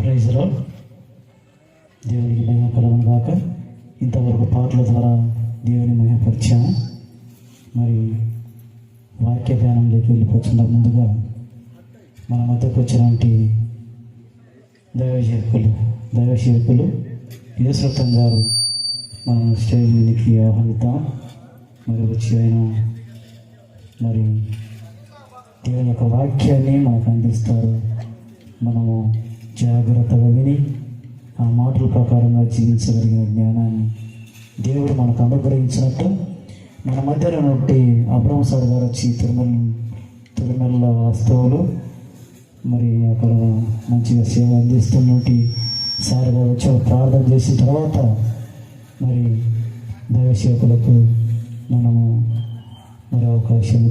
Praise lord. దేవునికి మహిమ కలుగును గాక. ఇంతవరకు పాటల ద్వారా దేవుని మహిమపరిచాము. మరి వాక్య ధ్యానంలోకి వెళ్ళిపోతున్న ముందుగా మన మధ్యకు వచ్చినటువంటి దైవసేవకులు యేసురత్నం గారు మనం స్టేజ్ మీదకి ఆహ్వానిద్దాం. మరి వచ్చి ఆయన మరి దేవుని యొక్క వాక్యాన్ని మనకు అందిస్తారు. మనము జాగ్రత్తగా విని ఆ మాటల ప్రకారంగా జీవించగలిగిన జ్ఞానాన్ని దేవుడు మనకు అనుగ్రహించినట్టు మన మధ్యలో నుండి అబ్రహం సార్ గారు వచ్చి తిరుమల వాస్తవులు మరి అక్కడ మంచిగా సేవ అందిస్తున్నట్టు సార్ గారు వచ్చి ప్రార్థన చేసిన తర్వాత మరి దైవ సేవకులకు మనము మరి అవకాశం